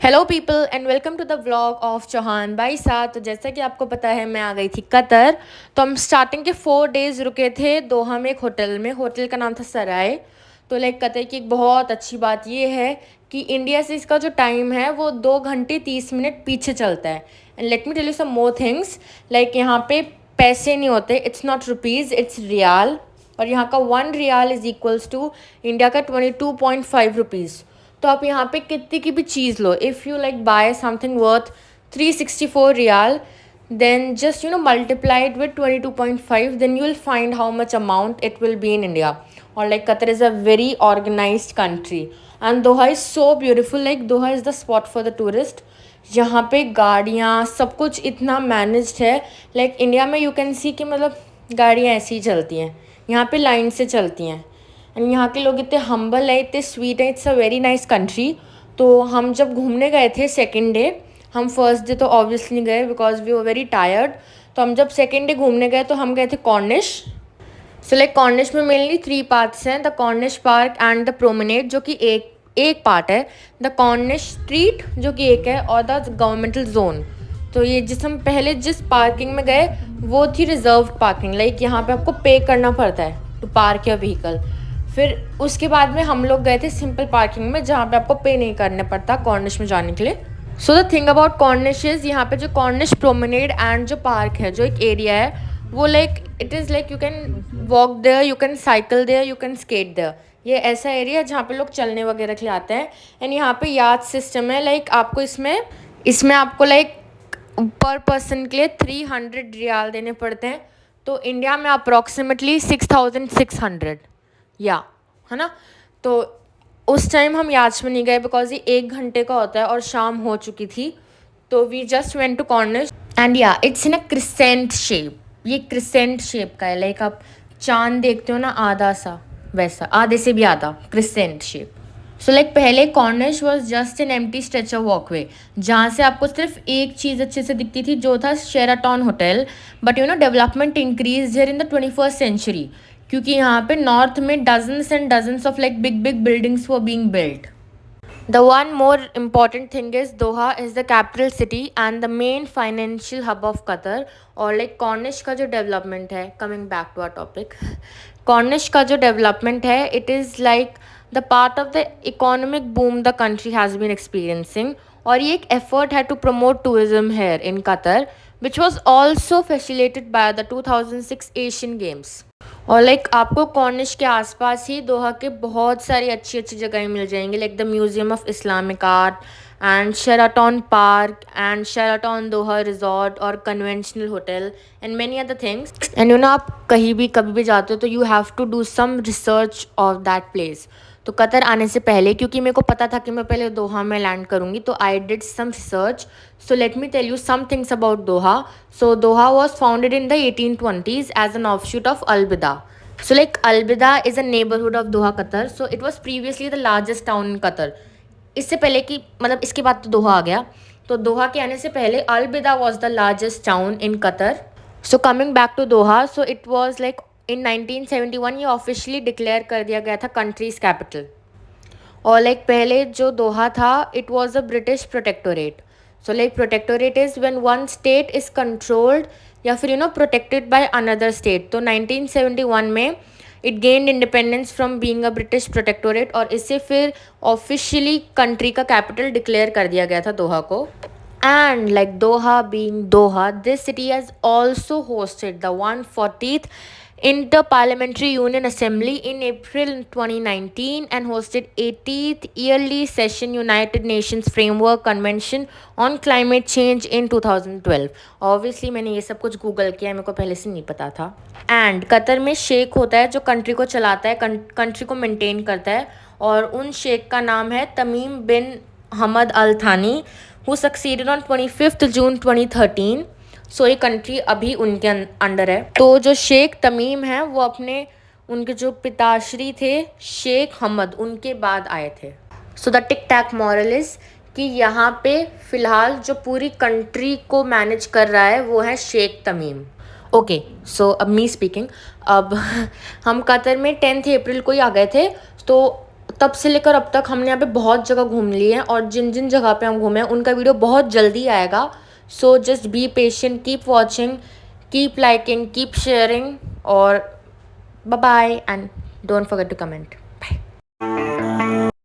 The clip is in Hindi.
Hello people and welcome to the vlog of Chauhan by साथ। तो जैसा कि आपको पता है मैं आ गई थी कतर। तो हम स्टार्टिंग के 4 डेज़ रुके थे दोहा में एक होटल में। होटल का नाम था सराय। तो लाइक कतर की एक बहुत अच्छी बात ये है कि इंडिया से इसका जो टाइम है वो 2 घंटे 30 मिनट पीछे चलता है। And let me tell you some more things. Like यहाँ पे पैसे नहीं होते, it's not rupees, it's riyal. और यहाँ का 1 riyal is equals to India का 22.5 रुपीज़। तो आप यहाँ पे कितनी की भी चीज़ लो, if you like buy something worth 364 riyal, then just multiply it with 22.5, then you will find how much amount it will be in India. Or like Qatar is a very organized country and Doha is so beautiful. Like Doha is the spot for the tourist. यहाँ पे गाड़ियाँ सब कुछ इतना मैनेज्ड है। लाइक इंडिया में यू कैन सी कि मतलब गाड़ियाँ ऐसी ही चलती हैं, यहाँ पे लाइन से चलती हैं। एंड यहाँ के लोग इतने हम्बल है, इतने स्वीट है। It's a very nice country. तो हम जब घूमने गए थे सेकेंड डे, हम फर्स्ट डे तो ऑब्वियसली गए because we were very tired. तो हम जब सेकेंड डे घूमने गए तो हम गए थे कॉर्निश। सो लाइक कॉर्निश में मेनली 3 पार्ट्स हैं, the Cornish park and the promenade जो कि एक पार्ट है, द कॉर्निश स्ट्रीट जो कि एक है, और द गवर्नमेंटल जोन। तो ये जिस पार्किंग में गए वो थी रिजर्व पार्किंग। लाइक यहाँ पे आपको पे करना पड़ता है टू पार्क योर व्हीकल। फिर उसके बाद में हम लोग गए थे सिंपल पार्किंग में जहाँ पे आपको पे नहीं करना पड़ता कॉर्निश में जाने के लिए। So the thing about corniche is यहाँ पे जो कॉर्निश प्रोमेनेड एंड जो पार्क है, जो एक एरिया है, वो like it is like you can walk there, you can cycle there, you can skate there. ये ऐसा एरिया है जहाँ पे लोग चलने वगैरह के लिए आते हैं। एंड यहाँ पे याद सिस्टम है। लाइक आपको इसमें आपको लाइक पर पर्सन के लिए 300 रियाल देने पड़ते हैं। तो इंडिया में अप्रॉक्सीमेटली 6,600 या है ना। तो उस टाइम हम याच में नहीं गए बिकॉज ये 1 घंटे का होता है और शाम हो चुकी थी। तो we just went to corniche and या it's in a crescent shape. ये क्रिसेंट शेप का है। लाइक आप चांद देखते हो ना, आधा सा, वैसा, आधे से भी आधा, क्रिसेंट शेप। सो लाइक पहले Cornish was just an empty stretch of walkway जहाँ से आपको सिर्फ एक चीज़ अच्छे से दिखती थी जो था Sheraton hotel. But development increase here in the 21st century, क्योंकि यहाँ पे नॉर्थ में dozens and dozens of like big big buildings were being built. The one more important thing is Doha is the capital city and the main financial hub of Qatar। और लाइक कॉर्निश का जो डेवलपमेंट है, coming back to our topic, corniche का जो डेवलपमेंट है, it is like the part of the economic boom the country has been experiencing. और ये एक एफर्ट है to promote tourism here in Qatar, which was also facilitated by the 2006 Asian games. और लाइक आपको कॉर्निश के आसपास ही दोहा के बहुत सारी अच्छी अच्छी जगहें मिल जाएंगी, like the museum of Islamic art and Sheraton park and Sheraton Doha resort और conventional hotel and many other things. And आप कहीं भी कभी भी जाते हो तो you have to do some research of that place. तो कतर आने से पहले, क्योंकि मेरे को पता था कि मैं पहले दोहा में लैंड करूँगी, तो I did some research. So let me tell you some things about Doha. So Doha was founded in the 1820s as an offshoot of Albida. So like Albida is a neighborhood of Doha, Qatar. So it was previously the largest town in Qatar. इससे पहले कि मतलब इसके बाद तो दोहा आ गया। तो दोहा के आने से पहले Albida was the largest town in Qatar. So coming back to Doha, so it was like in 1971 ये ऑफिशियली डिक्लेयर कर दिया गया था कंट्रीज कैपिटल। और लाइक पहले जो दोहा था it was a British protectorate. So like protectorate is when one state is controlled या फिर प्रोटेक्टेड बाय अनदर स्टेट। तो 1971 में it gained independence from being a British protectorate और इससे फिर ऑफिशियली कंट्री का कैपिटल डिक्लेयर कर दिया गया था दोहा को। And like Doha being Doha, this city has also hosted the 140th Inter-Parliamentary Union Assembly in April 2019 and hosted 80th yearly session United Nations Framework Convention on Climate Change in 2012। Obviously मैंने ये सब कुछ गूगल किया है, मेरे को पहले से नहीं पता था। एंड कतर में शेख होता है जो कंट्री को चलाता है, कंट्री को मेंटेन करता है, और उन शेख का नाम है तमीम बिन हमद अल थानी, who succeeded on 25th June 2013। सो ये कंट्री अभी उनके अंडर है। तो जो शेख तमीम हैं वो उनके जो पिताश्री थे शेख हमद, उनके बाद आए थे। So the tic tac moral is कि यहाँ पे फ़िलहाल जो पूरी कंट्री को मैनेज कर रहा है वो है शेख तमीम। ओके, सो अब मी स्पीकिंग। अब हम कतर में 10th अप्रैल को ही आ गए थे। तो तब से लेकर अब तक हमने यहाँ पे बहुत जगह घूम ली है और जिन जिन जगह पे हम घूमे हैं उनका वीडियो बहुत जल्दी आएगा। So just be patient, keep watching, keep liking, keep sharing और bye bye and don't forget to comment.